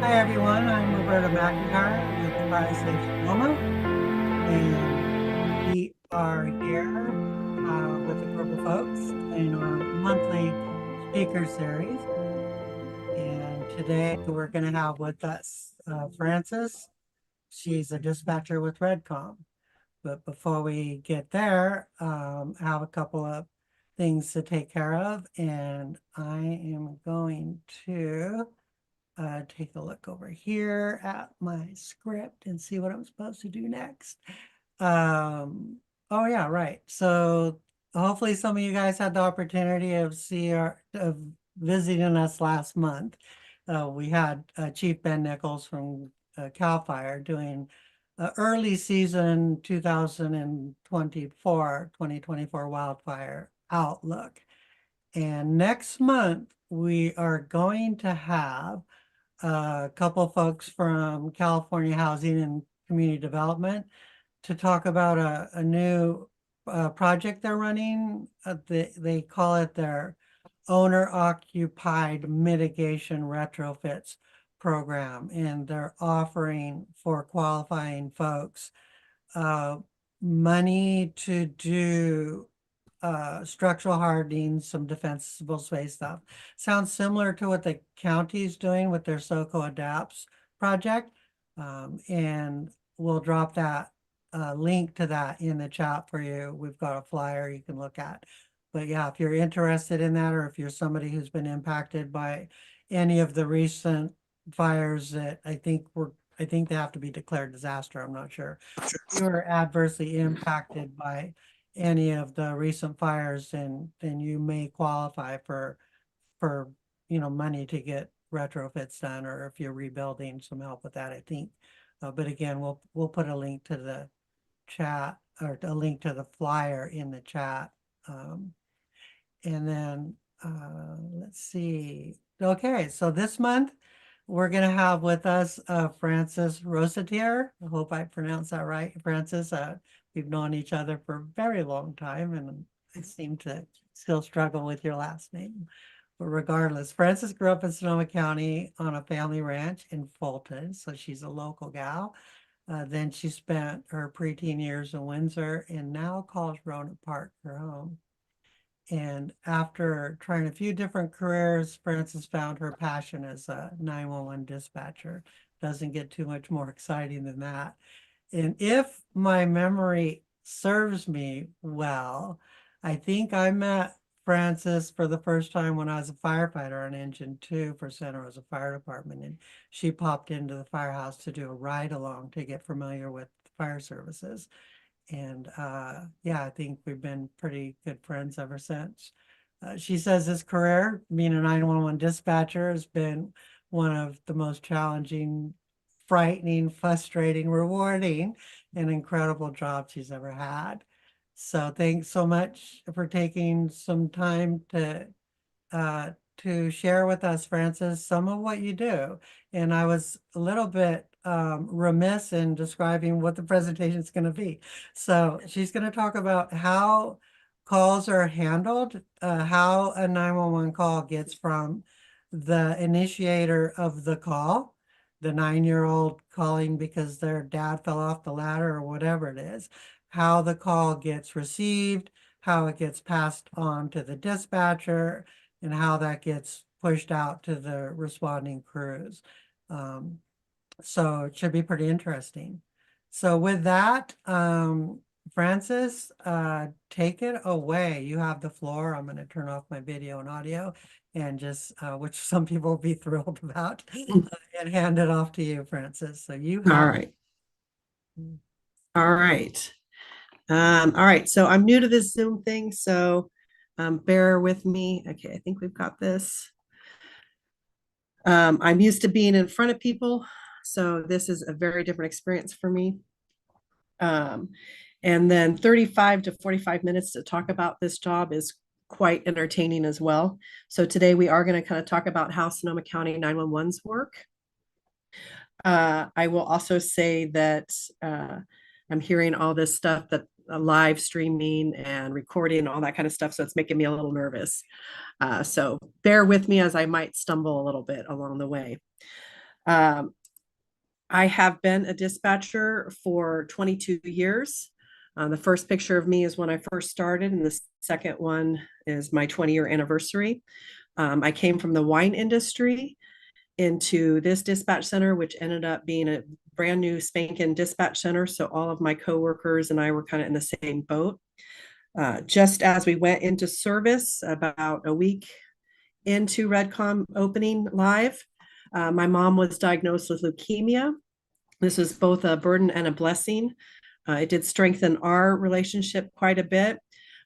Hi everyone, I'm Roberta McIntyre with the Fire Safe Sonoma, and we are here with a group of folks in our monthly speaker series. And today we're going to have with us Frances. She's a dispatcher with REDCOM. But before we get there, I have a couple of things to take care of, and I am going to take a look over here at my script and see what I'm supposed to do next. Oh yeah, right. So hopefully some of you guys had the opportunity of visiting us last month. We had Chief Ben Nichols from CAL FIRE doing early season 2024 wildfire outlook. And next month, we are going to have a couple folks from California Housing and Community Development to talk about a new project they're running. They call it their owner occupied mitigation retrofits program, and they're offering for qualifying folks uh, money to do structural hardening, some defensible space stuff. Sounds similar to what the county's doing with their SoCo Adapts project. And we'll drop that link to that in the chat for you. We've got a flyer you can look at. But yeah, if you're interested in that, or if you're somebody who's been impacted by any of the recent fires that I think they have to be declared disaster, I'm not sure. If you were adversely impacted by any of the recent fires, then you may qualify for money to get retrofits done, or if you're rebuilding, some help with that, I think. But again, we'll put a link to the chat, or a link to the flyer in the chat. And then let's see. Okay, so this month we're going to have with us Frances Rossiter. I hope I pronounced that right, Frances. We've known each other for a very long time, and I seem to still struggle with your last name. But regardless, Frances grew up in Sonoma County on a family ranch in Fulton, so she's a local gal. Then she spent her preteen years in Windsor and now calls Roanoke Park her home. And after trying a few different careers, Frances found her passion as a 911 dispatcher. Doesn't get too much more exciting than that. And if my memory serves me well, I think I met Frances for the first time when I was a firefighter on Engine 2 for Santa Rosa Fire Department. And she popped into the firehouse to do a ride along to get familiar with fire services. And yeah, I think we've been pretty good friends ever since. She says this career, being a 911 dispatcher, has been one of the most challenging, frightening, frustrating, rewarding, and incredible jobs she's ever had. So thanks so much for taking some time to share with us, Frances, some of what you do. And I was a little bit remiss in describing what the presentation is going to be. So she's going to talk about how calls are handled, how a 911 call gets from the initiator of the call, the 9-year-old calling because their dad fell off the ladder or whatever it is, how the call gets received, how it gets passed on to the dispatcher, and how that gets pushed out to the responding crews. So it should be pretty interesting. So with that, Frances, take it away. You have the floor. I'm going to turn off my video and audio and just, which some people will be thrilled about, and hand it off to you, Frances. So you All have. right. All right. All right. So I'm new to this Zoom thing, so bear with me. Okay, I think we've got this. I'm used to being in front of people, so this is a very different experience for me. And then 35 to 45 minutes to talk about this job is quite entertaining as well. So today we are going to kind of talk about how Sonoma County 911s work. I will also say that I'm hearing all this stuff that live streaming and recording and all that kind of stuff. So it's making me a little nervous. So bear with me as I might stumble a little bit along the way. Um, I have been a dispatcher for 22 years. The first picture of me is when I first started, and the second one is my 20-year anniversary. I came from the wine industry into this dispatch center, which ended up being a brand new spanking dispatch center. So all of my coworkers and I were kind of in the same boat. Just as we went into service, about a week into REDCOM opening live, my mom was diagnosed with leukemia. This was both a burden and a blessing. It did strengthen our relationship quite a bit,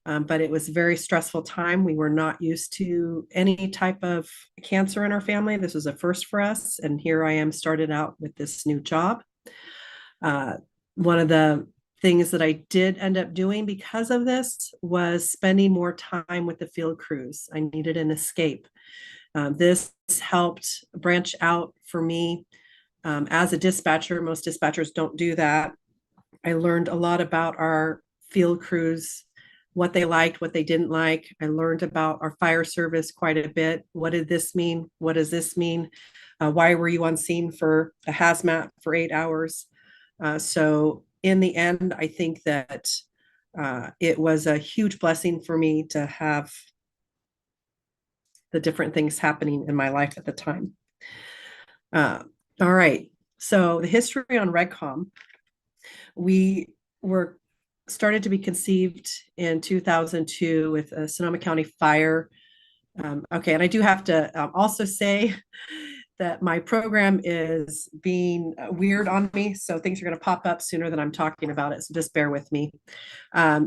but it was a very stressful time. We were not used to any type of cancer in our family. This was a first for us, and here I am started out with this new job. One of the things that I did end up doing because of this was spending more time with the field crews. I needed an escape. This helped branch out for me. As a dispatcher, most dispatchers don't do that. I learned a lot about our field crews, what they liked, what they didn't like. I learned about our fire service quite a bit. What did this mean? What does this mean? Why were you on scene for a hazmat for 8 hours? So in the end, I think that it was a huge blessing for me to have the different things happening in my life at the time. All right. So the history on REDCOM, we were started to be conceived in 2002 with a Sonoma County fire. Okay, and I do have to also say that my program is being weird on me, so things are going to pop up sooner than I'm talking about it, so just bear with me.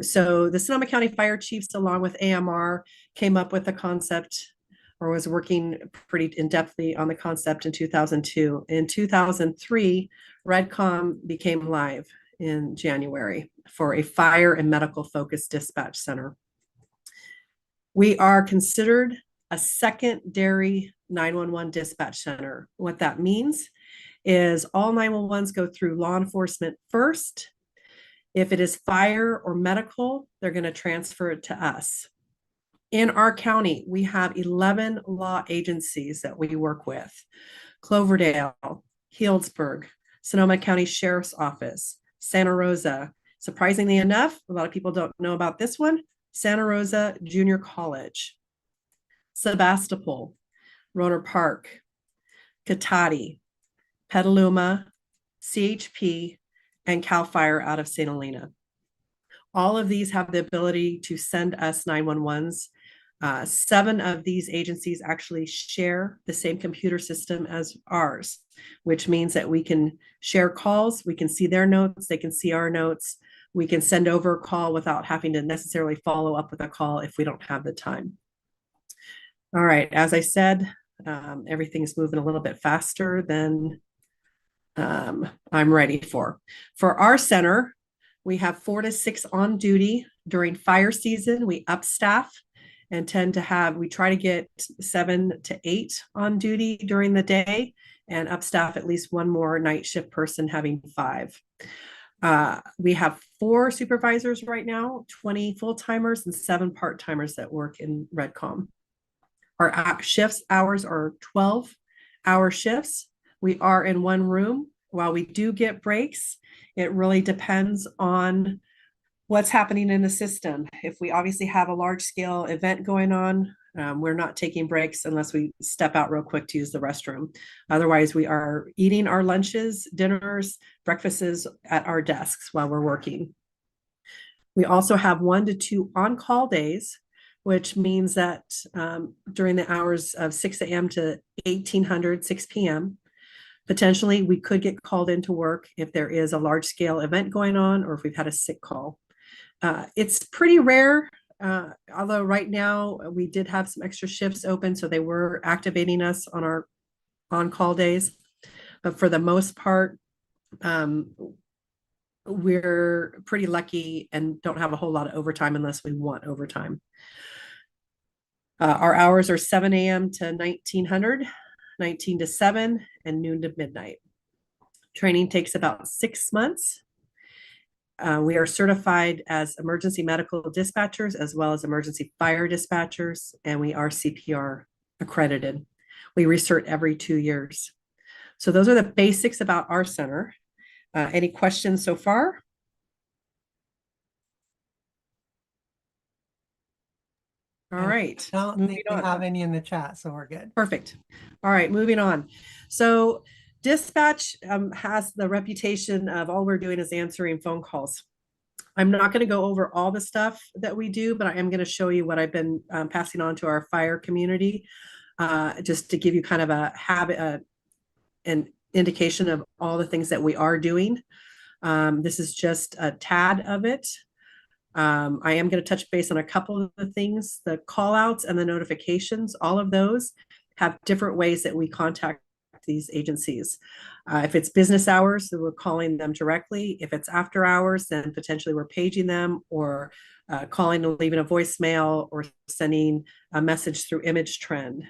So the Sonoma County Fire Chiefs, along with AMR, came up with the concept, or was working pretty in-depthly on the concept in 2002. In 2003, REDCOM became live in January for a fire and medical focused dispatch center. We are considered a secondary 911 dispatch center. What that means is all 911s go through law enforcement first. If it is fire or medical, they're going to transfer it to us. In our county, we have 11 law agencies that we work with: Cloverdale, Healdsburg, Sonoma County Sheriff's Office, Santa Rosa. Surprisingly enough, a lot of people don't know about this one: Santa Rosa Junior College, Sebastopol, Rohnert Park, Cotati, Petaluma, CHP, and CAL FIRE out of St. Helena. All of these have the ability to send us 911s. 7 of these agencies actually share the same computer system as ours, which means that we can share calls, we can see their notes, they can see our notes, we can send over a call without having to necessarily follow up with a call if we don't have the time. All right, as I said, everything's moving a little bit faster than I'm ready for. For our center, we have 4 to 6 on duty. During fire season, we upstaff and we try to get 7 to 8 on duty during the day and upstaff at least one more night shift person, having 5. We have 4 supervisors right now, 20 full-timers and 7 part-timers that work in REDCOM. Our shifts hours are 12-hour shifts. We are in one room. While we do get breaks, it really depends on what's happening in the system. If we obviously have a large scale event going on, we're not taking breaks unless we step out real quick to use the restroom. Otherwise, we are eating our lunches, dinners, breakfasts at our desks while we're working. We also have 1 to 2 on-call days, which means that during the hours of 6 a.m. to 1800, 6 p.m., potentially we could get called into work if there is a large scale event going on or if we've had a sick call. It's pretty rare, although right now we did have some extra shifts open, so they were activating us on our on-call days. But for the most part, we're pretty lucky and don't have a whole lot of overtime unless we want overtime. Our hours are 7 a.m. to 1900, 19 to 7, and noon to midnight. Training takes about 6 months. We are certified as emergency medical dispatchers as well as emergency fire dispatchers, and we are CPR accredited. We recert every 2 years. So those are the basics about our center. Any questions so far? All And right, I don't moving think we on. have any in the chat, so we're good. Perfect. All right, moving on. So dispatch has the reputation of all we're doing is answering phone calls. I'm not going to go over all the stuff that we do, but I am going to show you what I've been passing on to our fire community, just to give you kind of a habit, an indication of all the things that we are doing. This is just a tad of it. I am going to touch base on a couple of the things, the call outs and the notifications. All of those have different ways that we contact these agencies. If it's business hours, then we're calling them directly. If it's after hours, then potentially we're paging them or calling and leaving a voicemail or sending a message through Image Trend.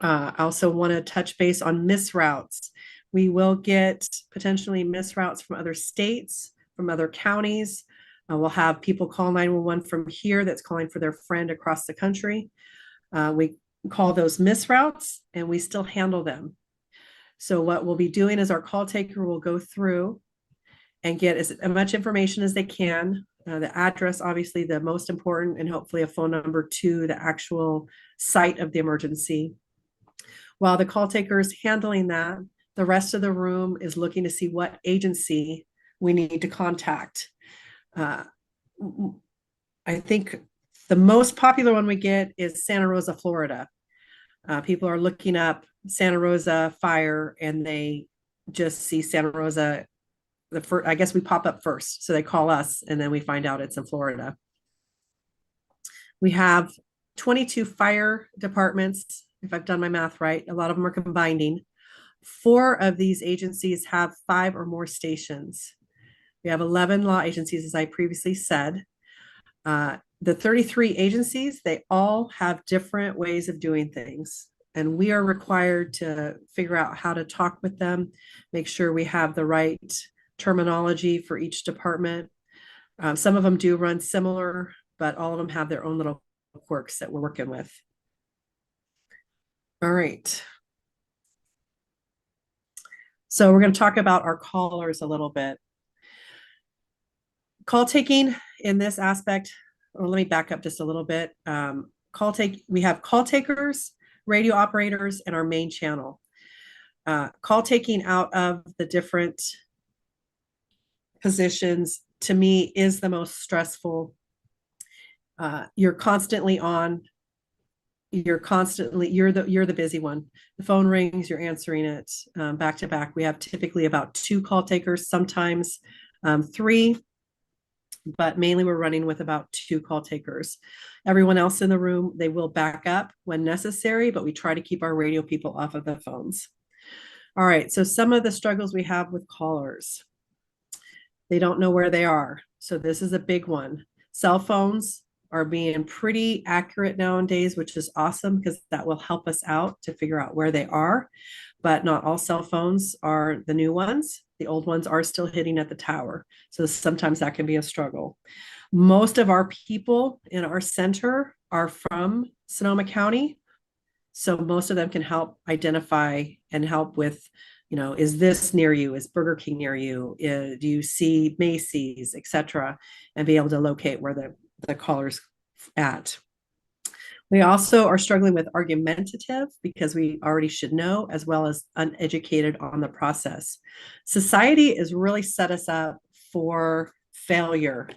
I also want to touch base on misroutes. We will get potentially misroutes from other states, from other counties. We'll have people call 911 from here that's calling for their friend across the country. We call those misroutes and we still handle them. So what we'll be doing is our call taker will go through and get as much information as they can. The address, obviously the most important, and hopefully a phone number to the actual site of the emergency. While the call taker is handling that, the rest of the room is looking to see what agency we need to contact. I think the most popular one we get is Santa Rosa, Florida. People are looking up Santa Rosa fire and they just see Santa Rosa. I guess we pop up first. So they call us and then we find out it's in Florida. We have 22 fire departments, if I've done my math right. A lot of them are combining. 4 of these agencies have 5 or more stations. We have 11 law agencies, as I previously said. The 33 agencies, they all have different ways of doing things. And we are required to figure out how to talk with them, make sure we have the right terminology for each department. Some of them do run similar, but all of them have their own little quirks that we're working with. All right. So we're going to talk about our callers a little bit. Call taking in this aspect, or let me back up just a little bit. We have call takers, radio operators, and our main channel. Call taking out of the different positions, to me, is the most stressful. You're constantly on. You're the busy one. The phone rings, you're answering it back to back. We have typically about 2 call takers, sometimes 3. But mainly we're running with about 2 call takers. Everyone else in the room, they will back up when necessary, but we try to keep our radio people off of the phones. All right, so some of the struggles we have with callers. They don't know where they are. So this is a big one. Cell phones are being pretty accurate nowadays, which is awesome because that will help us out to figure out where they are. But not all cell phones are the new ones. The old ones are still hitting at the tower. So sometimes that can be a struggle. Most of our people in our center are from Sonoma County. So most of them can help identify and help with, is this near you? Is Burger King near you? Do you see Macy's, etc., and be able to locate where the caller's at. We also are struggling with argumentative because we already should know, as well as uneducated on the process. Society has really set us up for failure.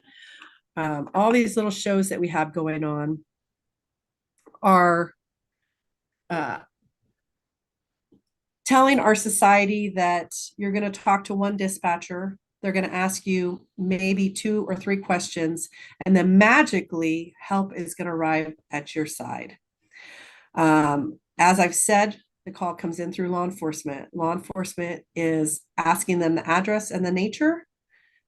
All these little shows that we have going on are telling our society that you're going to talk to one dispatcher. They're going to ask you maybe 2 or 3 questions, and then magically help is going to arrive at your side. As I've said, the call comes in through law enforcement. Law enforcement is asking them the address and the nature,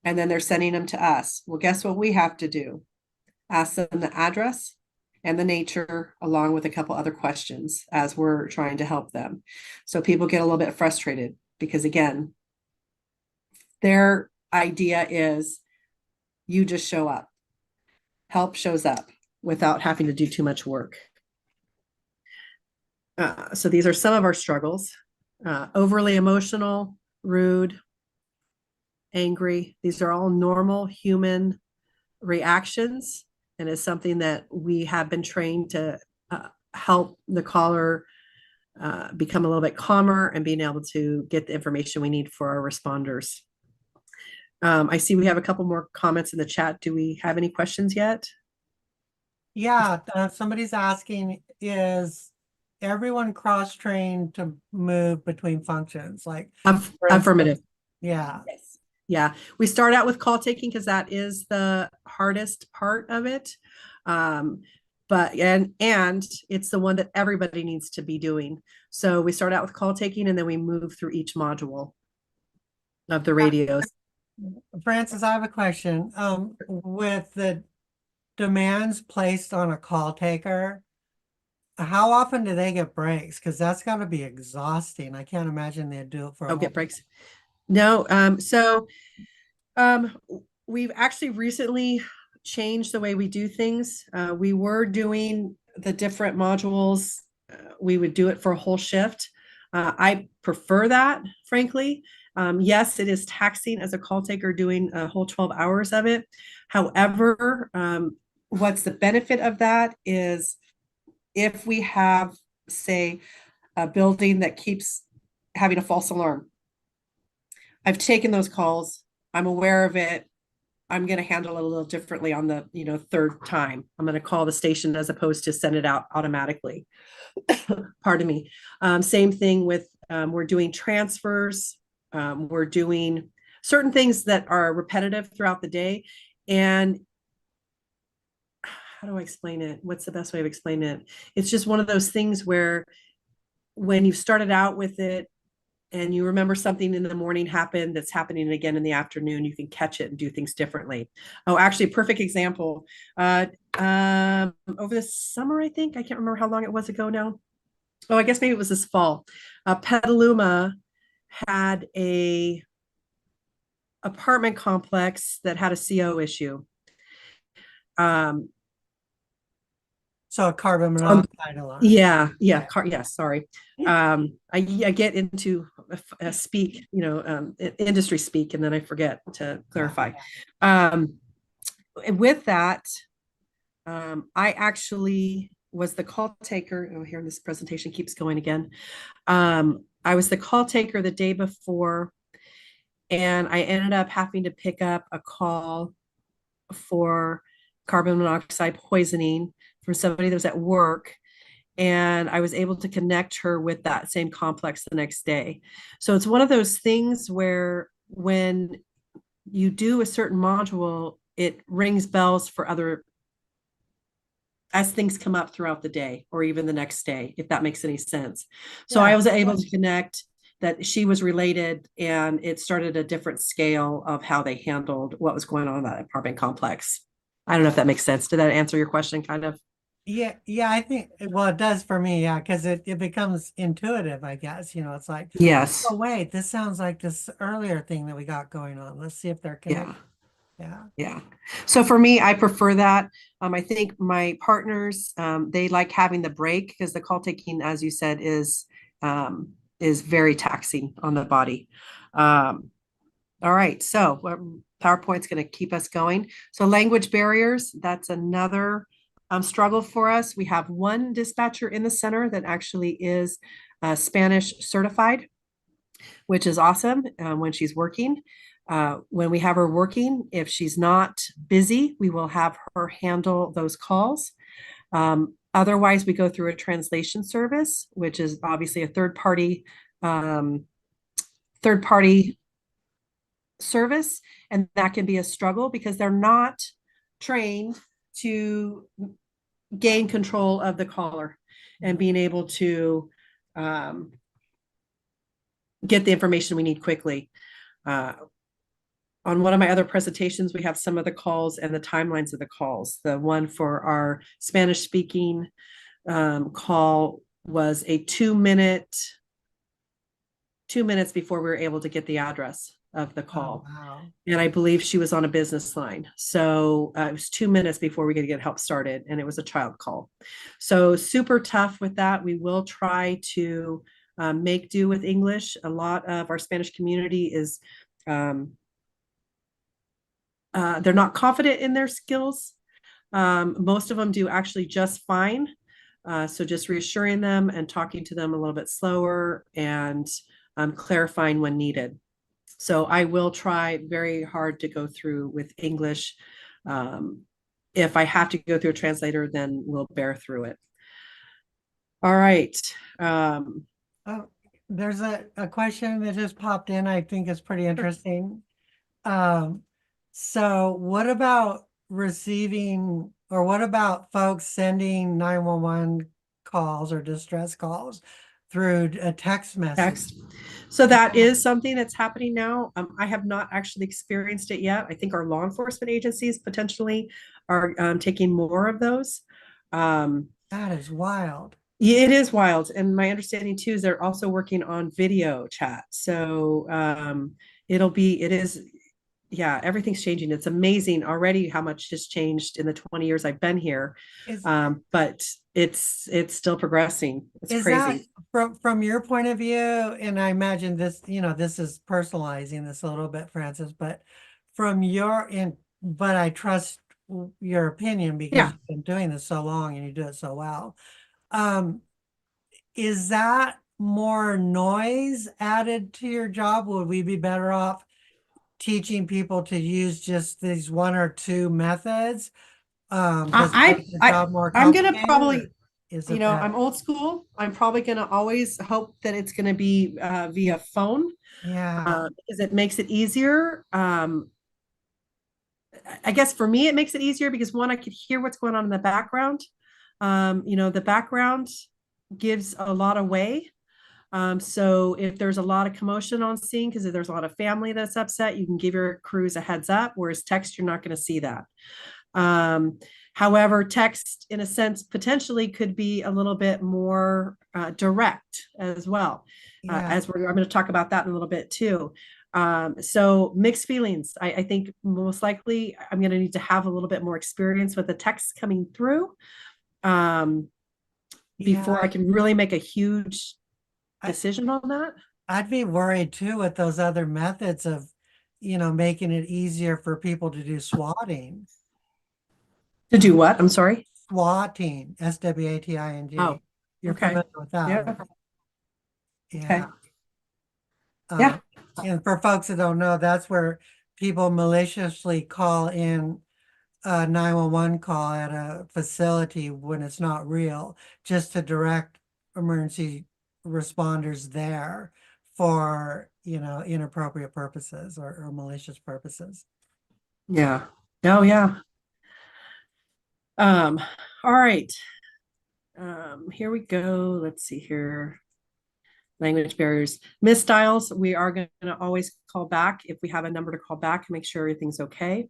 and then they're sending them to us. Well, guess what we have to do? Ask them the address and the nature, along with a couple other questions as we're trying to help them. So people get a little bit frustrated because, again, their idea is you just show up. Help shows up without having to do too much work. So these are some of our struggles. overly emotional, rude, angry. These are all normal human reactions, and it's something that we have been trained to help the caller become a little bit calmer and being able to get the information we need for our responders. I see we have a couple more comments in the chat. Do we have any questions yet? Yeah, somebody's asking, is everyone cross-trained to move between functions? Like, for instance, Affirmative. yeah. Yes. Yeah. We start out with call taking because that is the hardest part of it. But it's the one that everybody needs to be doing. So we start out with call taking and then we move through each module of the radios. Frances, I have a question. With the demands placed on a call taker, how often do they get breaks? Because that's got to be exhausting. I can't imagine they'd do it for a Oh, whole. get breaks. No. We've actually recently changed the way we do things. We were doing the different modules. We would do it for a whole shift. I prefer that, frankly. Yes, it is taxing as a call taker doing a whole 12 hours of it. However, what's the benefit of that is if we have, say, a building that keeps having a false alarm. I've taken those calls. I'm aware of it. I'm going to handle it a little differently on the, third time. I'm going to call the station as opposed to send it out automatically. Pardon me. Same thing with, we're doing transfers. We're doing certain things that are repetitive throughout the day. And how do I explain it? What's the best way of explaining it? It's just one of those things where when you've started out with it, and you remember something in the morning happened that's happening again in the afternoon, you can catch it and do things differently. Oh, actually, a perfect example. Over the summer, I think, I can't remember how long it was ago now. Oh, I guess maybe it was this fall. Petaluma had a apartment complex that had a CO issue. So a carbon monoxide alarm. Yeah. Sorry. I get into speak, industry speak, and then I forget to clarify. With that, I actually was the call taker. Oh, here this presentation keeps going again. I was the call taker the day before, and I ended up having to pick up a call for carbon monoxide poisoning from somebody that was at work. And I was able to connect her with that same complex the next day. So it's one of those things where when you do a certain module, it rings bells for other as things come up throughout the day or even the next day, if that makes any sense. So I was able to connect that she was related, and it started a different scale of how they handled what was going on in that apartment complex. I don't know if that makes sense. Did that answer your question kind of? Yeah, I think, well, it does for me, yeah, because it becomes intuitive, I guess. It's like, Yes. oh, wait, this sounds like this earlier thing that we got going on. Let's see if they're connected. Yeah. So for me, I prefer that. I think my partners, they like having the break because the call taking, as you said, is very taxing on the body. All right. So PowerPoint's going to keep us going. So language barriers, that's another struggle for us. We have one dispatcher in the center that actually is Spanish certified, which is awesome when she's working. When we have her working, if she's not busy, we will have her handle those calls. Otherwise, we go through a translation service, which is obviously a third party service, and that can be a struggle because they're not trained to gain control of the caller and being able to get the information we need quickly. On one of my other presentations, we have some of the calls and the timelines of the calls. The one for our Spanish speaking call was a 2 minutes before we were able to get the address of the call. Oh, wow. And I believe she was on a business line. So it was 2 minutes before we could get help started, and it was a child call. So super tough with that. We will try to make do with English. A lot of our Spanish community is they're not confident in their skills. Most of them do actually just fine. So just reassuring them and talking to them a little bit slower and clarifying when needed. So I will try very hard to go through with English. If I have to go through a translator, then we'll bear through it. All right. Oh, there's a question that just popped in. I think is pretty interesting. So what about receiving, or what about folks sending 911 calls or distress calls through a text message? Text. So that is something that's happening now. I have not actually experienced it yet. I think our law enforcement agencies potentially are taking more of those. That is wild. Yeah, it is wild. And my understanding too is they're also working on video chat. So it is, yeah, everything's changing. It's amazing already how much has changed in the 20 years I've been here. Is But it's still progressing. It's is that crazy. from your point of view? And I imagine this, this is personalizing this a little bit, Frances, but but I trust your opinion because Yeah. you've been doing this so long and you do it so well. Is that more noise added to your job? Would we be better off teaching people to use just these one or two methods? Does it make the job more I'm gonna complicated, probably, or is it I'm better? old school. I'm probably gonna always hope that it's gonna be via phone Yeah, because it makes it easier. I guess for me, it makes it easier because one, I could hear what's going on in the background. The background gives a lot away. So if there's a lot of commotion on scene, because if there's a lot of family that's upset, you can give your crews a heads up, whereas text, you're not going to see that. However, text, in a sense, potentially could be a little bit more direct as well. yeah. I'm going to talk about that in a little bit too. So mixed feelings. I think most likely I'm going to need to have a little bit more experience with the text coming through before I Yeah, can really make a huge I, decision on that. I'd be worried too with those other methods of, making it easier for people to do swatting. To do what? I'm sorry. Swatting, SWATING. Oh, You're okay. familiar with that, right? Yeah. Okay. Yeah. Yeah. Uh, and for folks that don't know, that's where people maliciously call in a 911 call at a facility when it's not real, just to direct emergency responders there for, inappropriate purposes or malicious purposes. Yeah. Oh, yeah. Um, all right. Here we go. Let's see here. Language barriers. Misdials, we are going to always call back if we have a number to call back and make sure everything's okay.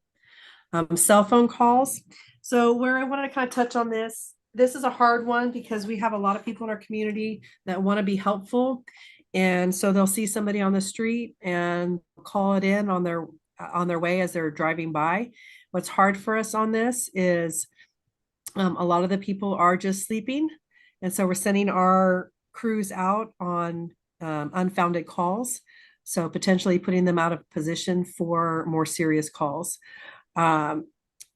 Cell phone calls. So where I want to kind of touch on this, this is a hard one because we have a lot of people in our community that want to be helpful. And so they'll see somebody on the street and call it in on their way as they're driving by. What's hard for us on this is a lot of the people are just sleeping. And so we're sending our crews out on unfounded calls. So potentially putting them out of position for more serious calls.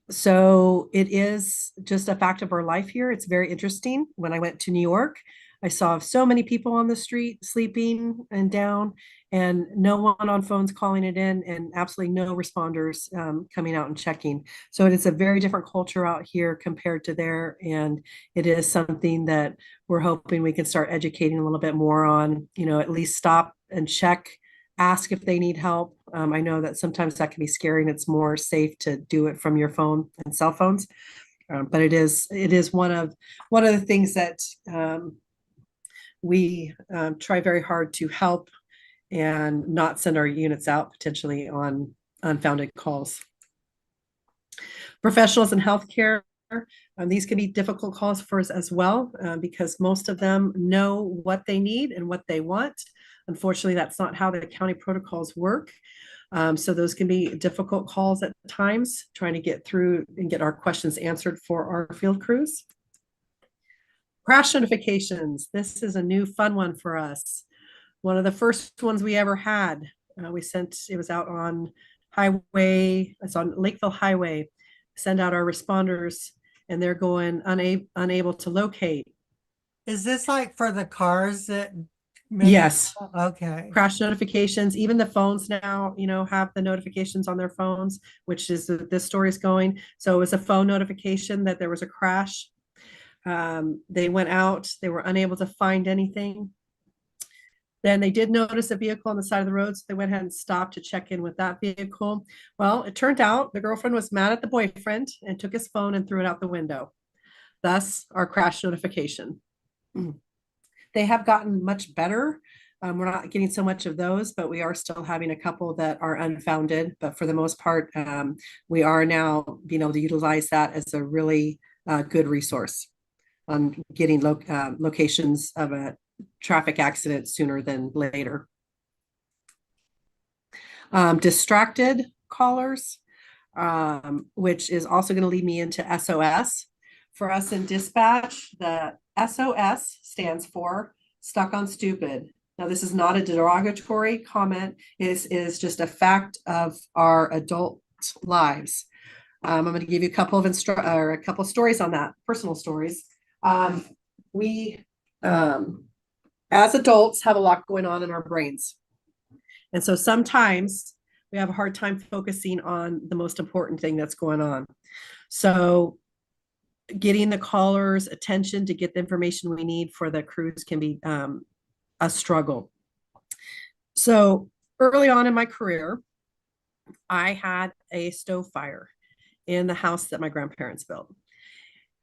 So it is just a fact of our life here. It's very interesting. When I went to New York, I saw so many people on the street sleeping and down, and no one on phones calling it in, and absolutely no responders coming out and checking. So it is a very different culture out here compared to there, and it is something that we're hoping we can start educating a little bit more on. At least stop and check, ask if they need help. I know that sometimes that can be scary, and it's more safe to do it from your phone and cell phones. But it is one of the things that we try very hard to help and not send our units out potentially on unfounded calls. Professionals in healthcare, these can be difficult calls for us as well because most of them know what they need and what they want. Unfortunately, that's not how the county protocols work. So those can be difficult calls at times, trying to get through and get our questions answered for our field crews. Crash notifications. This is a new fun one for us. One of the first ones we ever had. It was out on it's on Lakeville Highway. Send out our responders, and they're going unable to locate. Is this like for the cars that maybe? Yes, Okay. crash notifications. Even the phones now, have the notifications on their phones, which is this story is going. So it was a phone notification that there was a crash. They went out, they were unable to find anything. Then they did notice a vehicle on the side of the road, so they went ahead and stopped to check in with that vehicle. Well, it turned out the girlfriend was mad at the boyfriend and took his phone and threw it out the window. Thus, our crash notification. They have gotten much better. We're not getting so much of those, but we are still having a couple that are unfounded. But for the most part, we are now being able to utilize that as a really good resource on getting locations of a traffic accident sooner than later. Distracted callers, which is also going to lead me into SOS. For us in dispatch, the SOS stands for stuck on stupid. Now, this is not a derogatory comment. It is just a fact of our adult lives. I'm going to give you a couple of stories on that, personal stories. We, as adults, have a lot going on in our brains. And so sometimes we have a hard time focusing on the most important thing that's going on. So getting the caller's attention to get the information we need for the crews can be a struggle. So early on in my career, I had a stove fire in the house that my grandparents built.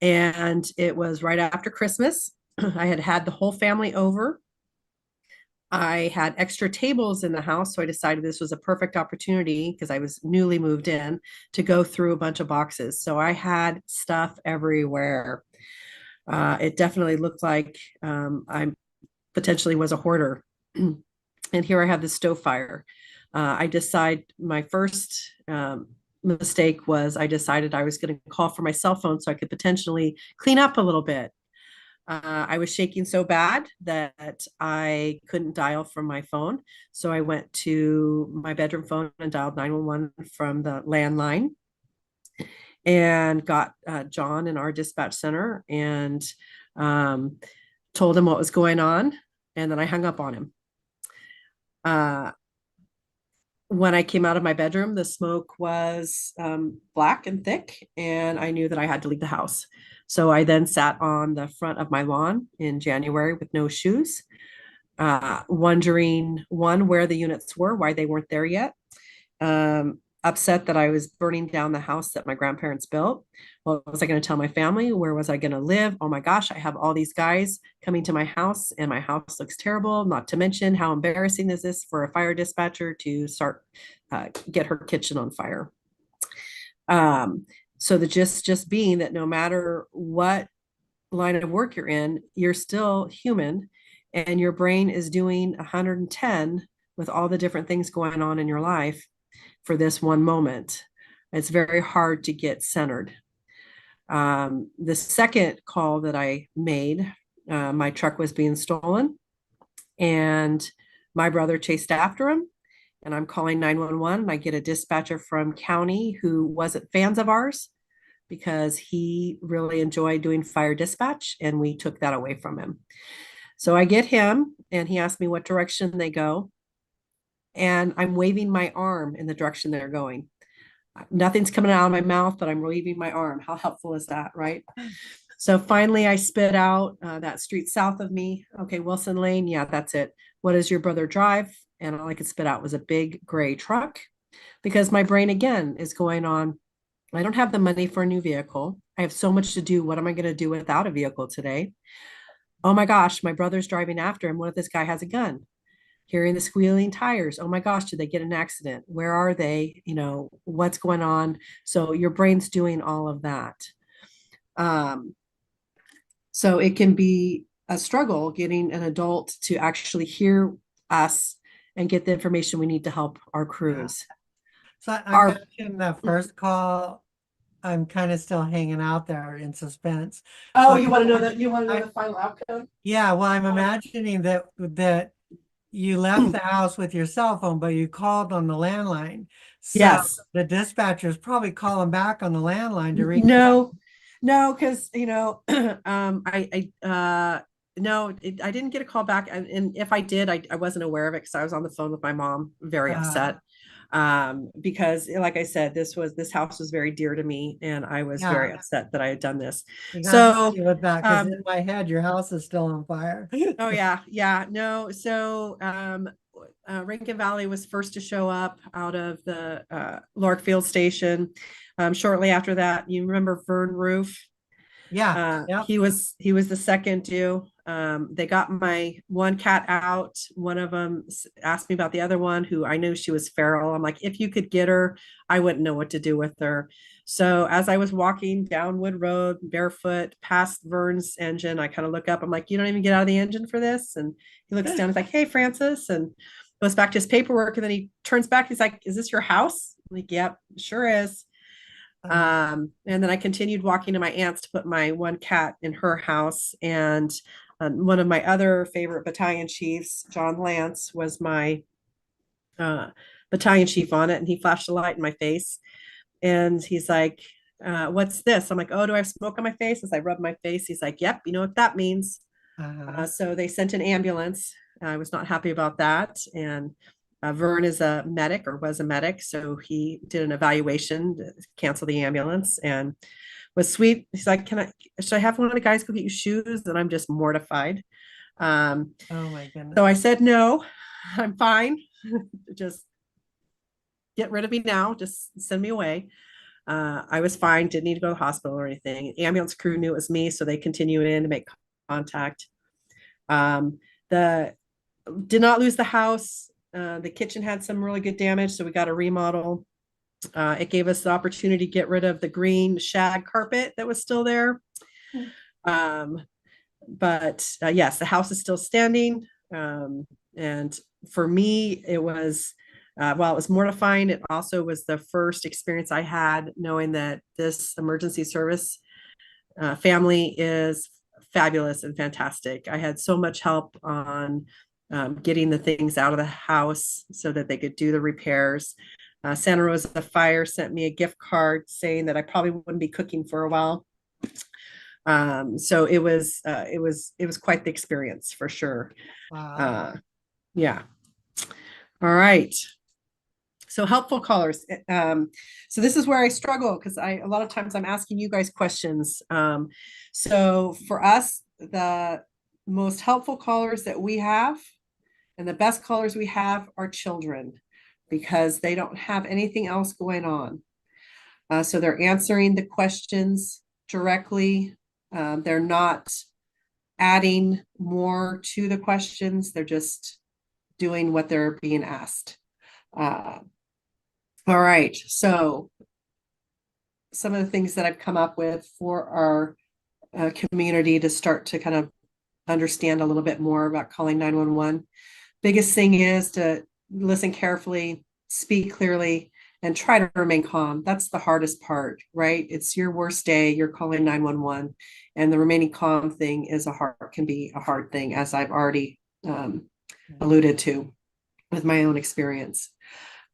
And it was right after Christmas. I had the whole family over. I had extra tables in the house, so I decided this was a perfect opportunity because I was newly moved in to go through a bunch of boxes. So I had stuff everywhere. It definitely looked like I potentially was a hoarder. And here I have the stove fire. My first mistake was I decided I was going to call for my cell phone so I could potentially clean up a little bit. I was shaking so bad that I couldn't dial from my phone. So I went to my bedroom phone and dialed 911 from the landline and got John in our dispatch center and told him what was going on. And then I hung up on him. When I came out of my bedroom, the smoke was black and thick, and I knew that I had to leave the house. So I then sat on the front of my lawn in January with no shoes, wondering, one, where the units were, why they weren't there yet. Upset that I was burning down the house that my grandparents built. What was I going to tell my family? Where was I going to live? Oh my gosh, I have all these guys coming to my house and my house looks terrible. Not to mention how embarrassing is this for a fire dispatcher to start get her kitchen on fire. So the just being that no matter what line of work you're in, you're still human and your brain is doing 110 with all the different things going on in your life for this one moment. It's very hard to get centered. The second call that I made, my truck was being stolen and my brother chased after him, and I'm calling 911 and I get a dispatcher from county who wasn't fans of ours because he really enjoyed doing fire dispatch and we took that away from him. So I get him and he asked me what direction they go. And I'm waving my arm in the direction they're going. Nothing's coming out of my mouth, but I'm waving my arm. How helpful is that, right? So finally I spit out that street south of me. Okay, Wilson Lane. Yeah, that's it. What does your brother drive? And all I could spit out was a big gray truck because my brain again is going on. I don't have the money for a new vehicle. I have so much to do. What am I going to do without a vehicle today? Oh my gosh, my brother's driving after him. What if this guy has a gun? Hearing the squealing tires. Oh my gosh, did they get an accident? Where are they? What's going on? So your brain's doing all of that. So it can be a struggle getting an adult to actually hear us and get the information we need to help our crews. So I mentioned the first call I'm kind of still hanging out there in suspense. Oh, So you want to know that? You want to know I, the final outcome? yeah, well, I'm imagining that you left the house with your cell phone, but you called on the landline. So Yes. the dispatcher is probably calling back on the landline to reach. No, no, because no, I didn't get a call back, and if I did, I wasn't aware of it because I was on the phone with my mom, very Uh, upset. Because like I said, this house was very dear to me, and I was very yeah, upset that I had done this. you gotta help So, me with that because um, in my head, your house is still on fire. oh yeah, yeah, no. So, Rankin Valley was first to show up out of the Lark Field Station. Shortly after that, you remember Vern Roof? Yeah, yep. He was the second due. They got my one cat out. One of them asked me about the other one, who I knew she was feral. I'm like, if you could get her, I wouldn't know what to do with her. So as I was walking down Wood Road barefoot past Vern's engine, I kind of look up. I'm like, you don't even get out of the engine for this? And he looks down. He's like, hey, Francis, and goes back to his paperwork. And then he turns back. He's like, is this your house? I'm like, yep, sure is. Uh, And then I continued walking to my aunt's to put my one cat in her house. And one of my other favorite battalion chiefs, John Lance, was my uh, battalion chief on it. And he flashed a light in my face. And he's like, what's this? I'm like, oh, do I have smoke on my face? As I rub my face, he's like, yep, you know what that means. uh, So they sent an ambulance. I was not happy about that. And Vern is a medic or was a medic. So he did an evaluation to cancel the ambulance and was sweet. He's like, should I have one of the guys go get you shoes? And I'm just mortified. Um, oh my so goodness. I said, no, I'm fine. Just get rid of me now. Just send me away. I was fine, didn't need to go to the hospital or anything. The ambulance crew knew it was me, so they continued in to make contact. The did not lose the house. The kitchen had some really good damage, so we got a remodel. It gave us the opportunity to get rid of the green shag carpet that was still there. Um, but yes, the house is still standing. And for me, it was while it was mortifying, it also was the first experience I had knowing that this emergency service family is fabulous and fantastic. I had so much help on getting the things out of the house so that they could do the repairs. Santa Rosa Fire sent me a gift card saying that I probably wouldn't be cooking for a while. So it was quite the experience for sure. Wow. Yeah. All right. So helpful callers. So this is where I struggle because a lot of times I'm asking you guys questions. So for us, the most helpful callers that we have and the best callers we have are children because they don't have anything else going on. So they're answering the questions directly. They're not adding more to the questions. They're just doing what they're being asked. All right. So some of the things that I've come up with for our community to start to kind of understand a little bit more about calling 911. Biggest thing is to listen carefully, speak clearly, and try to remain calm. That's the hardest part, right? It's your worst day, you're calling 911, and the remaining calm thing can be a hard thing, as I've already alluded to with my own experience.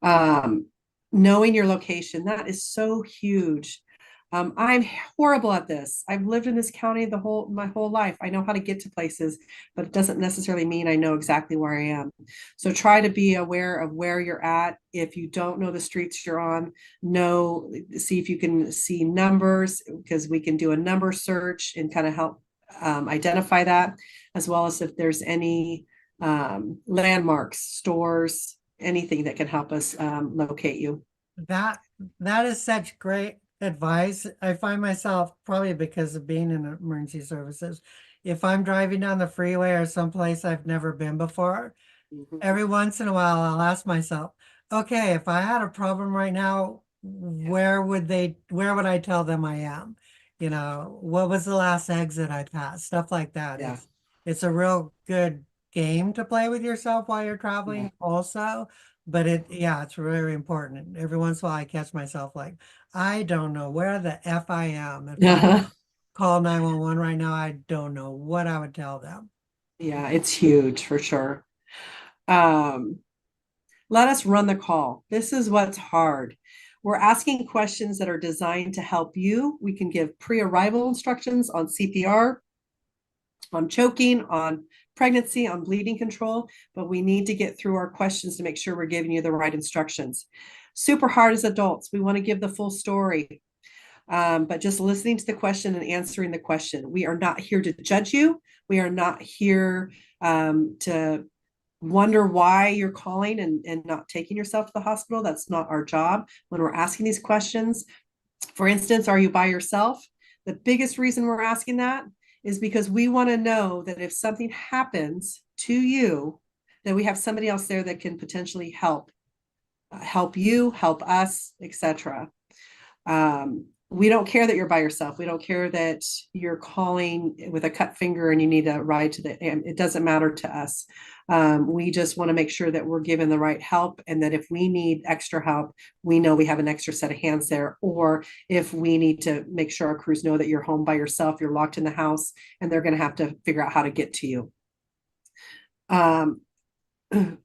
Um, Knowing your location, that is so huge. I'm horrible at this. I've lived in this county my whole life. I know how to get to places, but it doesn't necessarily mean I know exactly where I am. So try to be aware of where you're at. If you don't know the streets you're on, see if you can see numbers because we can do a number search and kind of help identify that, as well as if there's any landmarks, stores, anything that can help us locate you. That that is such great advice. I find myself probably because of being in emergency services, if I'm driving down the freeway or someplace I've never been before, Mhm. every once in a while I'll ask myself, okay, if I had a problem right now, where would I tell them I am? You know, what was the last exit I passed? Stuff like that. Yeah. It's a real good game to play with yourself while you're Yeah. traveling also. But yeah, it's very important. Every once in a while I catch myself like, I don't know where the F I am. If I Uh-huh. call 911 right now, I don't know what I would tell them. Yeah, it's huge for sure. Um, Let us run the call. This is what's hard. We're asking questions that are designed to help you. We can give pre-arrival instructions on CPR, on choking, on pregnancy, on bleeding control, but we need to get through our questions to make sure we're giving you the right instructions. Super hard as adults. We want to give the full story. But just listening to the question and answering the question. We are not here to judge you. We are not here to wonder why you're calling and not taking yourself to the hospital. That's not our job. When we're asking these questions, for instance, are you by yourself? The biggest reason we're asking that is because we want to know that if something happens to you, that we have somebody else there that can potentially help you, help us, etc. We don't care that you're by yourself. We don't care that you're calling with a cut finger and you need a ride to the, it doesn't matter to us. We just want to make sure that we're given the right help, and that if we need extra help, we know we have an extra set of hands there. Or if we need to make sure our crews know that you're home by yourself, you're locked in the house, and they're going to have to figure out how to get to you.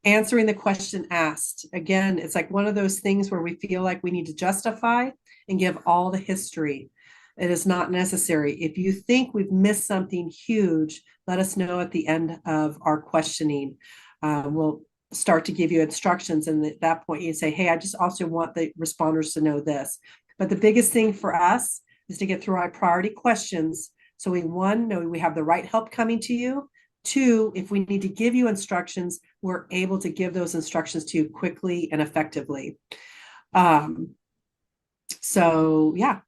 Answering the question asked. Again, it's like one of those things where we feel like we need to justify and give all the history. It is not necessary. If you think we've missed something huge, let us know at the end of our questioning. We'll start to give you instructions, and at that point you say, hey, I just also want the responders to know this. But the biggest thing for us is to get through our priority questions, so we, one, know we have the right help coming to you. Two, if we need to give you instructions, we're able to give those instructions to you quickly and effectively. So yeah,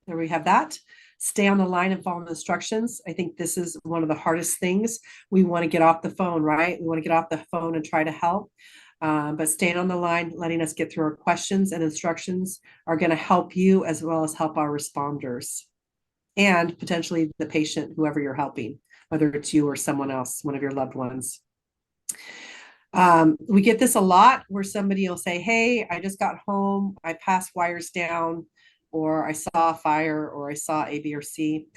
there we have that. Stay on the line and follow the instructions. I think this is one of the hardest things. We want to get off the phone, right? We want to get off the phone and try to help. But staying on the line, letting us get through our questions and instructions are going to help you as well as help our responders and potentially the patient, whoever you're helping, whether it's you or someone else, one of your loved ones. We get this a lot where somebody will say, hey, I just got home, I passed wires down, or I saw a fire, or I saw A, B, or C.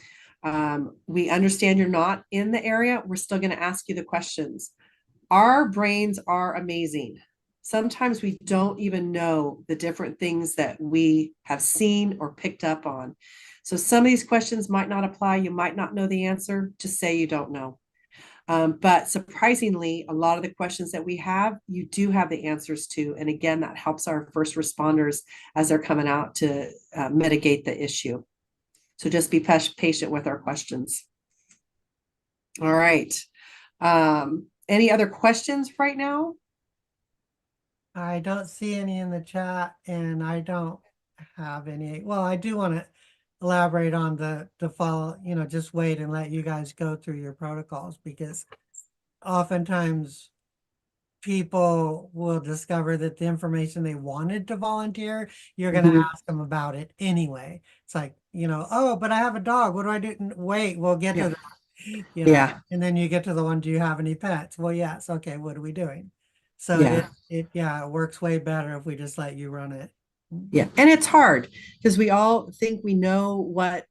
We understand you're not in the area. We're still going to ask you the questions. Our brains are amazing. Sometimes we don't even know the different things that we have seen or picked up on. So some of these questions might not apply. You might not know the answer. Just say you don't know. But surprisingly, a lot of the questions that we have, you do have the answers to. And again, that helps our first responders as they're coming out to mitigate the issue. So just be patient with our questions. All right. Any other questions right now? I don't see any in the chat, and I don't have any. Well, I do want to elaborate on the follow, just wait and let you guys go through your protocols, because oftentimes people will discover that the information they wanted to volunteer, you're going to ask them about it anyway. It's like, oh, but I have a dog. What do I do? Wait, we'll get to that. Yeah. And then you get to the one, do you have any pets? Well, yes. Okay. What are we doing? So Yeah. it works way better if we just let you run it. Yeah. And it's hard because we all think we know what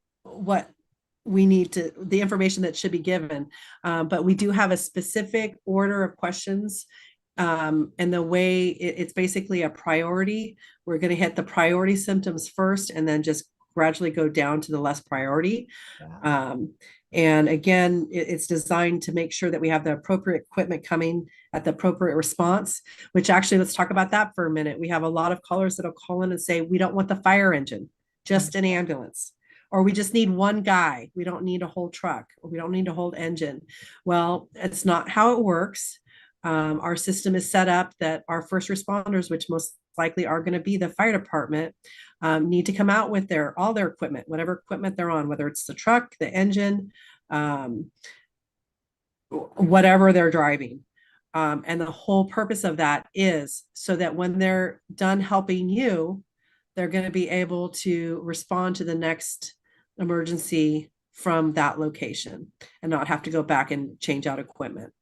we need to, the information that should be given. But we do have a specific order of questions. And the way it's basically a priority. We're going to hit the priority symptoms first and then just gradually go down to the less priority. Yeah. And again, it's designed to make sure that we have the appropriate equipment coming at the appropriate response, which actually, let's talk about that for a minute. We have a lot of callers that'll call in and say, we don't want the fire engine, just an ambulance. Or we just need one guy. We don't need a whole truck, or we don't need a whole engine. Well, it's not how it works. Our system is set up that our first responders, which most likely are going to be the fire department, need to come out with all their equipment, whatever equipment they're on, whether it's the truck, the engine, whatever they're driving. And the whole purpose of that is so that when they're done helping you, they're going to be able to respond to the next emergency from that location and not have to go back and change out equipment.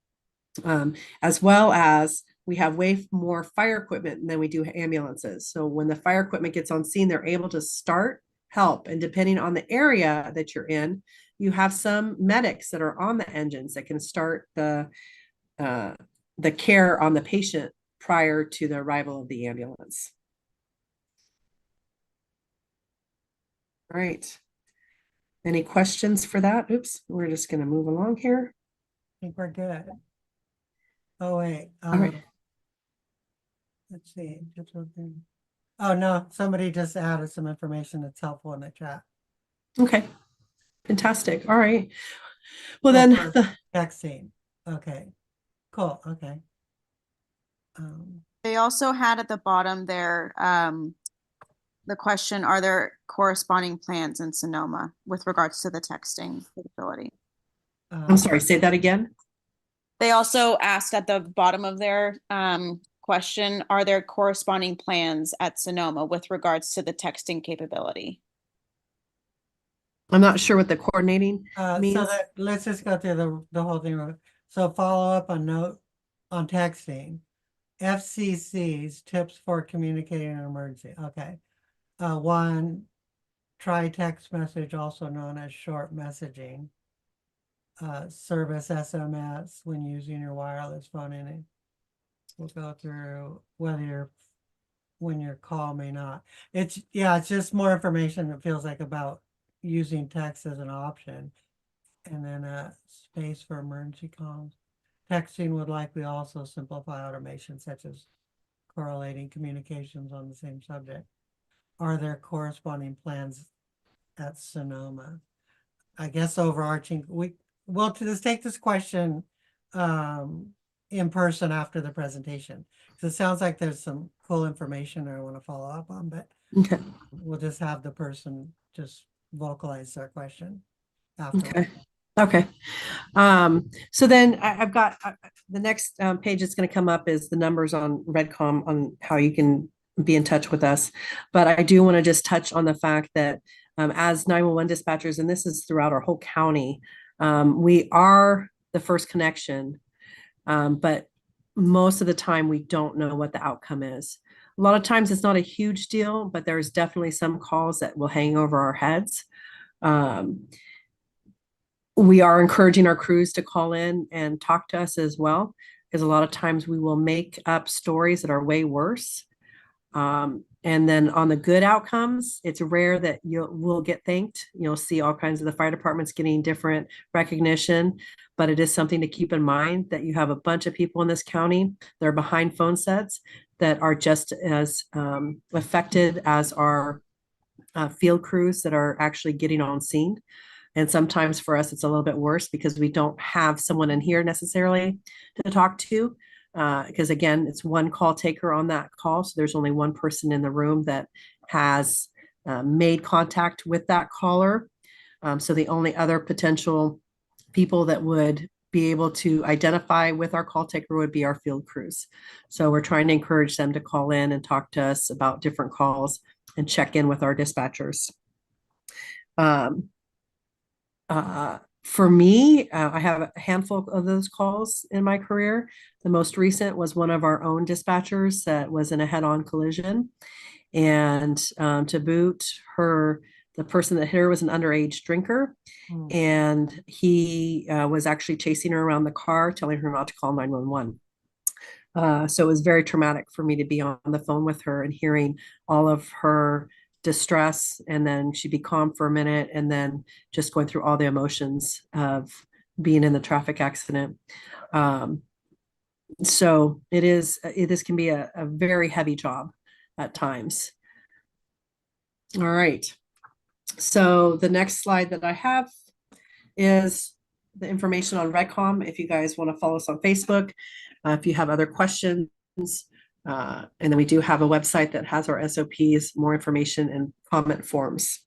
As well as we have way more fire equipment than we do ambulances. So when the fire equipment gets on scene, they're able to start help. And depending on the area that you're in, you have some medics that are on the engines that can start the care on the patient prior to the arrival of the ambulance. All right. Any questions for that? Oops, we're just going to move along here. I think we're good. Oh, wait. All right. Let's see. Oh, no, somebody just added some information that's helpful in the chat. Okay. Fantastic. All right. Well, Well, then for texting. Okay. Cool. Okay. They also had at the bottom there the question, are there corresponding plans in Sonoma with regards to the texting capability? I'm sorry, say that again. They also asked at the bottom of their question, are there corresponding plans at Sonoma with regards to the texting capability? I'm not sure what the coordinating means. So let's just go through the whole thing. So follow up on note on texting. FCC's tips for communicating an emergency. Okay. One, try text message, also known as short messaging. Service SMS when using your wireless phone in it. We'll go through when your call may not. It's just more information that feels like about using text as an option. And then space for emergency calls. Texting would likely also simplify automation, such as correlating communications on the same subject. Are there corresponding plans at Sonoma? I guess overarching, we'll just take this question in person after the presentation. So it sounds like there's some cool information I want to follow up on, but Okay. We'll just have the person just vocalize their question after. Okay. Okay. So then I've got the next page that's going to come up is the numbers on REDCOM on how you can be in touch with us. But I do want to just touch on the fact that as 911 dispatchers, and this is throughout our whole county, we are the first connection, but most of the time we don't know what the outcome is. A lot of times it's not a huge deal, but there's definitely some calls that will hang over our heads. We are encouraging our crews to call in and talk to us as well, because a lot of times we will make up stories that are way worse. And then on the good outcomes, it's rare that we'll get thanked. You'll see all kinds of the fire departments getting different recognition, but it is something to keep in mind that you have a bunch of people in this county that are behind phone sets that are just as affected as our field crews that are actually getting on scene. And sometimes for us, it's a little bit worse because we don't have someone in here necessarily to talk to. Because again, it's one call taker on that call. So there's only one person in the room that has made contact with that caller. So the only other potential people that would be able to identify with our call taker would be our field crews. So we're trying to encourage them to call in and talk to us about different calls and check in with our dispatchers. For me, I have a handful of those calls in my career. The most recent was one of our own dispatchers that was in a head-on collision. And to boot, the person that hit her was an underage drinker. And he was actually chasing her around the car, telling her not to call 911. So it was very traumatic for me to be on the phone with her and hearing all of her distress, and then she'd be calm for a minute and then just going through all the emotions of being in the traffic accident. So this can be a very heavy job at times. All right. So the next slide that I have is the information on REDCOM. If you guys want to follow us on Facebook, if you have other questions, and then we do have a website that has our SOPs, more information and comment forms,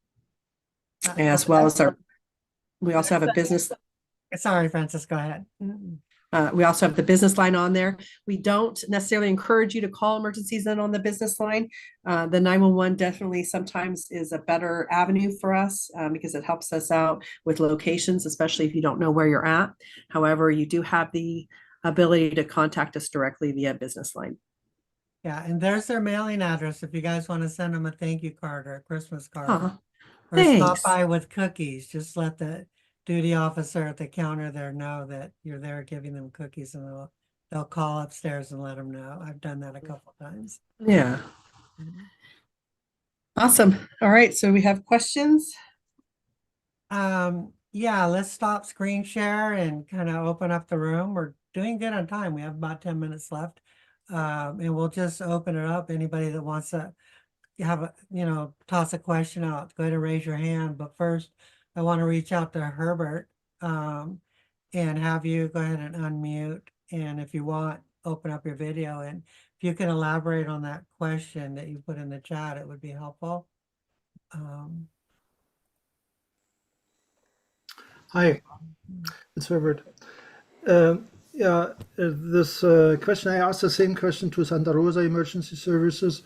as well as we also have a business. Sorry, Frances, go ahead. We also have the business line on there. We don't necessarily encourage you to call emergencies in on the business line. The 911 definitely sometimes is a better avenue for us because it helps us out with locations, especially if you don't know where you're at. However, you do have the ability to contact us directly via business line. Yeah, and there's their mailing address if you guys want to send them a thank you card or a Christmas card. Aw, Or stop thanks. by with cookies. Just let the duty officer at the counter there know that you're there giving them cookies, and they'll call upstairs and let them know. I've done that a couple times. Yeah. Awesome. All right. So we have questions. Yeah, let's stop screen share and kind of open up the room. We're doing good on time. We have about 10 minutes left. And we'll just open it up. Anybody that wants to have a, toss a question out, go ahead and raise your hand. But first, I want to reach out to Herbert and have you go ahead and unmute. And if you want, open up your video. And if you can elaborate on that question that you put in the chat, it would be helpful. Hi, it's Herbert. This question, I asked the same question to Santa Rosa Emergency Services.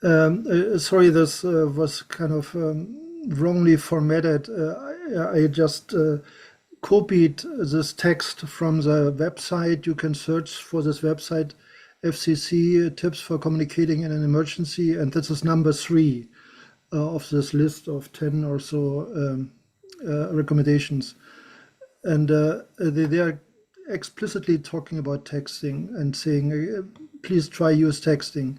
Sorry, this was kind of wrongly formatted. I just copied this text from the website. You can search for this website, FCC Tips for Communicating in an Emergency, and this is number 3 of this list of 10 or so recommendations. And they are explicitly talking about texting and saying, please try use texting.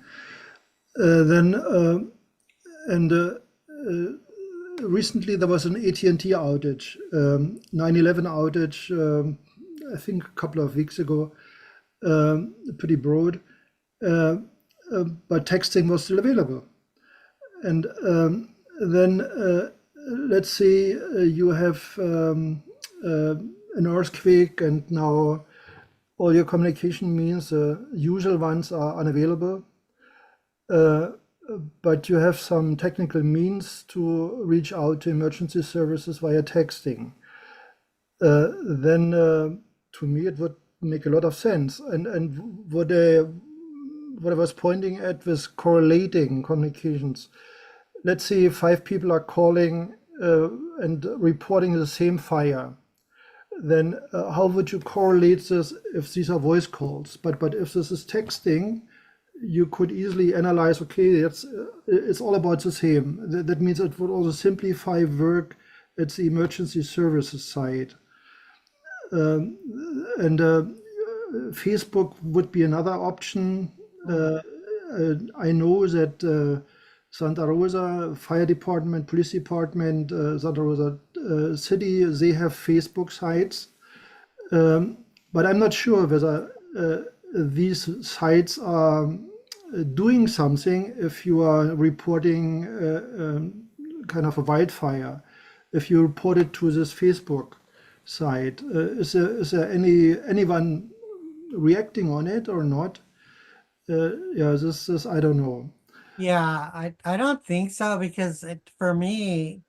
Recently there was an AT&T outage, 9/11 outage, I think a couple of weeks ago, pretty broad, but texting was still available. And then let's say you have an earthquake and now all your communication means the usual ones are unavailable, but you have some technical means to reach out to emergency services via texting. Then to me it would make a lot of sense. And what I was pointing at was correlating communications. Let's say 5 people are calling and reporting the same fire. Then how would you correlate this if these are voice calls? But if this is texting, you could easily analyze, okay, it's all about the same. That means it would also simplify work at the emergency services side. Facebook would be another option. I know that Santa Rosa Fire Department, Police Department, Santa Rosa City, they have Facebook sites. But I'm not sure whether these sites are doing something if you are reporting kind of a wildfire. If you report it to this Facebook site, is there anyone reacting on it or not? This I don't know. Yeah, I don't think so, because for me,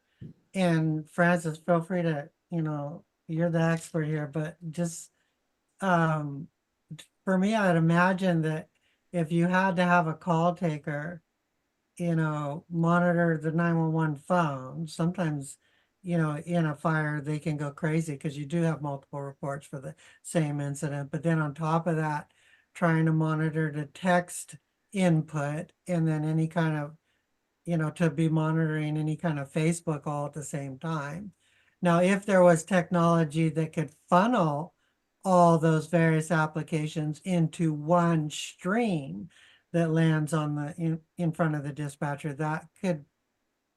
and Francis, feel free to, you're the expert here, but just for me, I'd imagine that if you had to have a call taker, monitor the 911 phone, sometimes, in a fire, they can go crazy because you do have multiple reports for the same incident. But then on top of that, trying to monitor the text input and then any kind of, to be monitoring any kind of Facebook all at the same time. Now, if there was technology that could funnel all those various applications into one stream that lands on the in front of the dispatcher, that could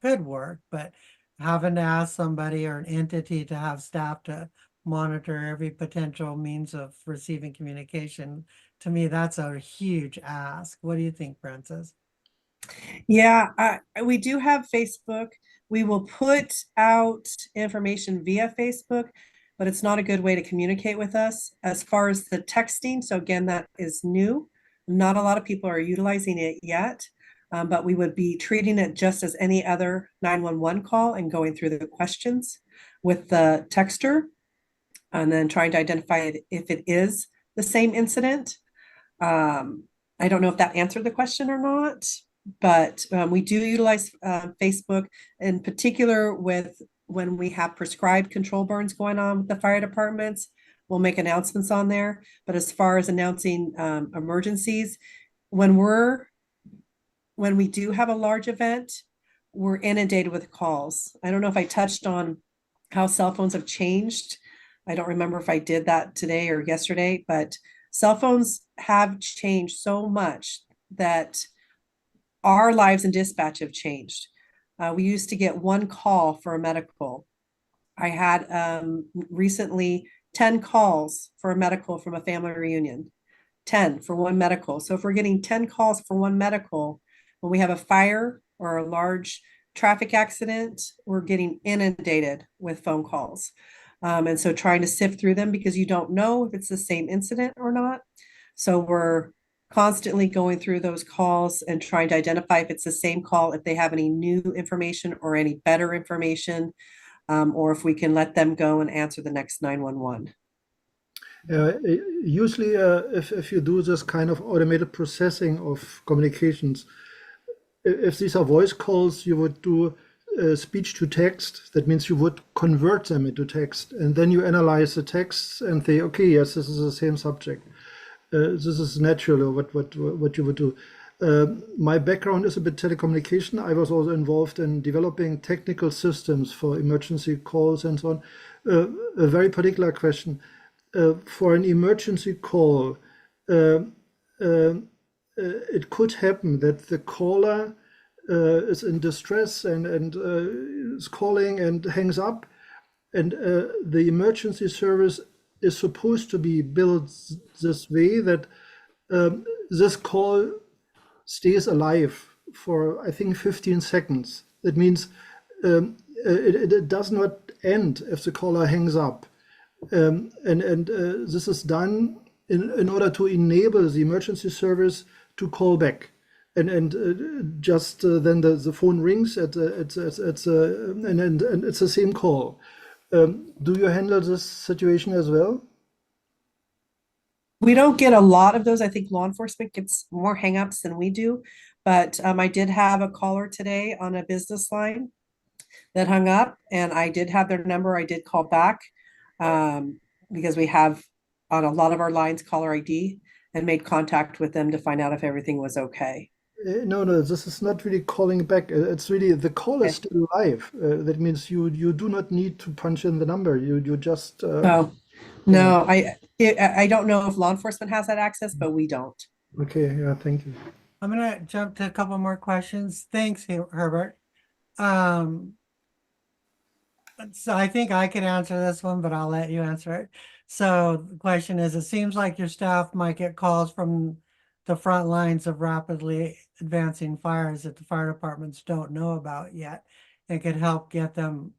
work. But having to ask somebody or an entity to have staff to monitor every potential means of receiving communication, to me, that's a huge ask. What do you think, Francis? Yeah, we do have Facebook. We will put out information via Facebook, but it's not a good way to communicate with us. As far as the texting, so again, that is new. Not a lot of people are utilizing it yet, but we would be treating it just as any other 911 call and going through the questions with the texter and then trying to identify it if it is the same incident. I don't know if that answered the question or not, but we do utilize Facebook in particular with when we have prescribed control burns going on with the fire departments. we'll make announcements on there. But as far as announcing emergencies, when we do have a large event, we're inundated with calls. I don't know if I touched on how cell phones have changed. I don't remember if I did that today or yesterday, but cell phones have changed so much that our lives in dispatch have changed. We used to get one call for a medical. I had recently 10 calls for a medical from a family reunion, 10 for one medical. So if we're getting 10 calls for one medical, when we have a fire or a large traffic accident, we're getting inundated with phone calls. And so trying to sift through them because you don't know if it's the same incident or not. So we're constantly going through those calls and trying to identify if it's the same call, if they have any new information or any better information, or if we can let them go and answer the next 911. Usually, if you do this kind of automated processing of communications, if these are voice calls, you would do speech to text. That means you would convert them into text, and then you analyze the texts and say, okay, yes, this is the same subject. This is natural, what you would do. My background is a bit telecommunication. I was also involved in developing technical systems for emergency calls and so on. A very particular question. For an emergency call, it could happen that the caller is in distress and is calling and hangs up, and the emergency service is supposed to be built this way that this call stays alive for, I think, 15 seconds. That means it does not end if the caller hangs up. And this is done in order to enable the emergency service to call back. And just then the phone rings and it's the same call. Do you handle this situation as well? We don't get a lot of those. I think law enforcement gets more hangups than we do. But I did have a caller today on a business line that hung up, and I did have their number. I did call back because we have on a lot of our lines caller ID, and made contact with them to find out if everything was okay. No, this is not really calling back. It's really the call is still alive. That means you do not need to punch in the number. You just. Oh, no, I don't know if law enforcement has that access, but we don't. Okay, yeah, thank you. I'm gonna jump to a couple more questions. Thanks, Herbert. So I think I could answer this one, but I'll let you answer it. So the question is, it seems like your staff might get calls from the front lines of rapidly advancing fires that the fire departments don't know about yet. It could help them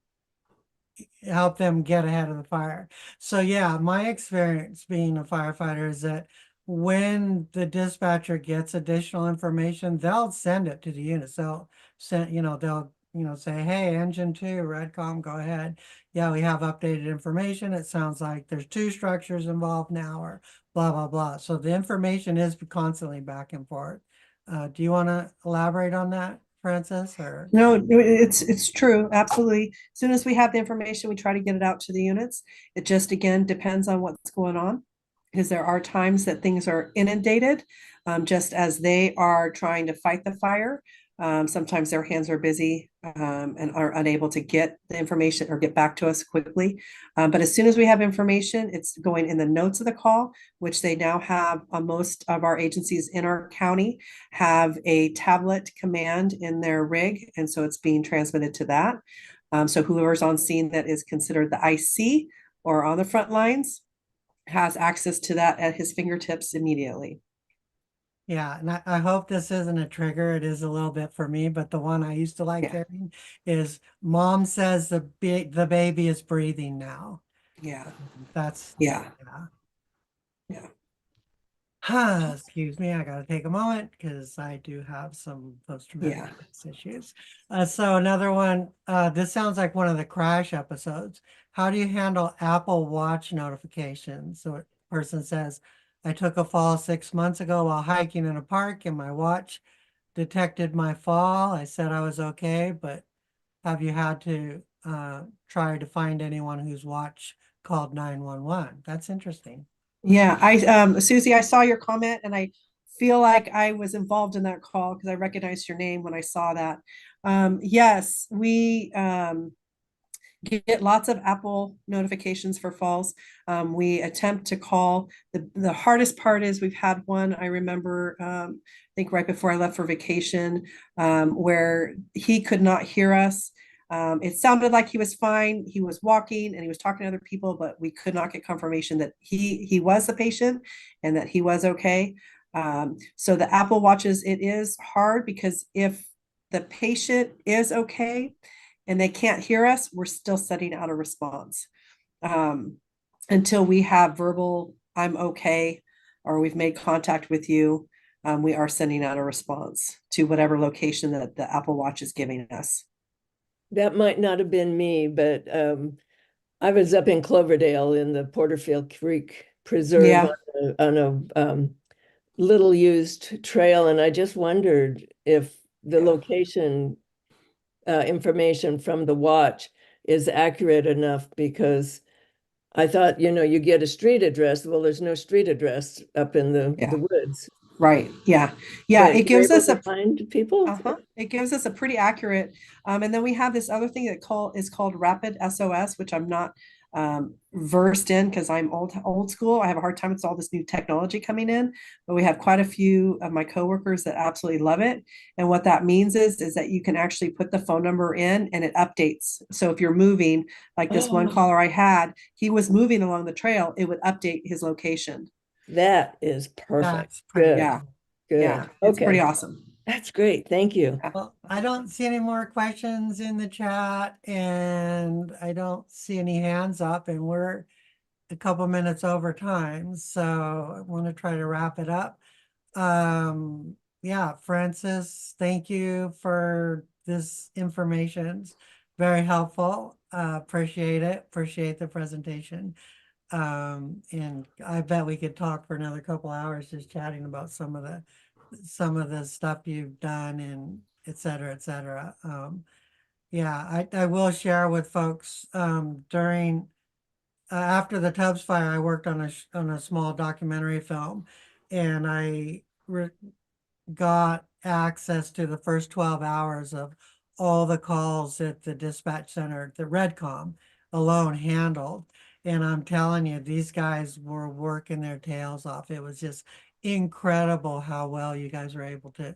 get ahead of the fire. So yeah, my experience being a firefighter is that when the dispatcher gets additional information, they'll send it to the units. They'll send, they'll say, hey, engine 2, REDCOM, go ahead. Yeah, we have updated information. It sounds like there's 2 structures involved now, or blah, blah, blah. So the information is constantly back and forth. Do you want to elaborate on that, Frances? Or No, it's true. Absolutely. As soon as we have the information, we try to get it out to the units. It just, again, depends on what's going on, because there are times that things are inundated, just as they are trying to fight the fire. Sometimes their hands are busy and are unable to get the information or get back to us quickly. But as soon as we have information, it's going in the notes of the call, which they now have on most of our agencies in our county have a tablet command in their rig. And so it's being transmitted to that. So whoever's on scene that is considered the IC or on the front lines has access to that at his fingertips immediately. yeah, and I hope this isn't a trigger. It is a little bit for me, but the one I used to like hearing is mom says the baby is breathing now. Yeah. That's Yeah. Excuse me, I gotta take a moment because I do have some post-traumatic stress issues. So another one, this sounds like one of the crash episodes. How do you handle Apple Watch notifications? So a person says, I took a fall 6 months ago while hiking in a park and my watch detected my fall. I said I was okay, but have you had to try to find anyone whose watch called 911. That's interesting. Yeah, Susie, I saw your comment and I feel like I was involved in that call because I recognized your name when I saw that. Yes, we get lots of Apple notifications for falls. We attempt to call. The hardest part is we've had one, I remember, I think right before I left for vacation, where he could not hear us. It sounded like he was fine. He was walking and he was talking to other people, but we could not get confirmation that he was the patient and that he was okay. So the Apple Watches, it is hard because if the patient is okay and they can't hear us, we're still sending out a response. Until we have verbal, I'm okay, or we've made contact with you, we are sending out a response to whatever location that the Apple Watch is giving us. That might not have been me, but I was up in Cloverdale in the Porterfield Creek Preserve Yeah. on a little used trail, and I just wondered if the location information from the watch is accurate enough, because I thought, you get a street address. Well, there's no street address up in the woods. Right. Yeah. Yeah. But It gives you're us able a to find people. It gives us a pretty accurate, and then we have this other thing that is called Rapid SOS, which I'm not versed in because I'm old school. I have a hard time with all this new technology coming in, but we have quite a few of my coworkers that absolutely love it. And what that means is that you can actually put the phone number in and it updates. So if you're moving, like this one caller I had, he was moving along the trail, it would update his location. That is perfect. That's pretty Good. Yeah. Good. Yeah. It's Okay. pretty awesome. That's great. Thank you. Well, I don't see any more questions in the chat and I don't see any hands up, and we're a couple minutes over time. So I want to try to wrap it up. Yeah, Frances, thank you for this information. It's very helpful. Appreciate it. Appreciate the presentation. And I bet we could talk for another couple hours just chatting about some of the stuff you've done and et cetera, et cetera. Yeah, I will share with folks, during, after the Tubbs fire, I worked on a small documentary film, and I got access to the first 12 hours of all the calls that the dispatch center, the REDCOM alone handled. And I'm telling you, these guys were working their tails off. It was just incredible how well you guys were able to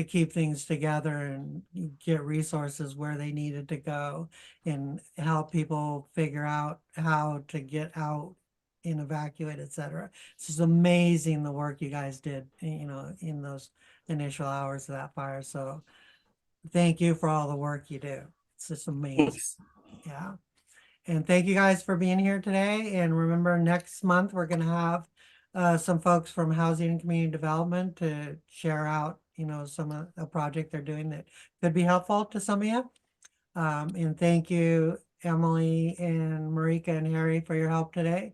keep things together and get resources where they needed to go and help people figure out how to get out and evacuate, et cetera. It's just amazing the work you guys did, in those initial hours of that fire. So thank you for all the work you do. It's just amazing. Thanks. Yeah. And thank you guys for being here today. And remember, next month, we're going to have some folks from Housing and Community Development to share out, some of a project they're doing that could be helpful to some of you. And thank you, Emily and Marika and Harry, for your help today.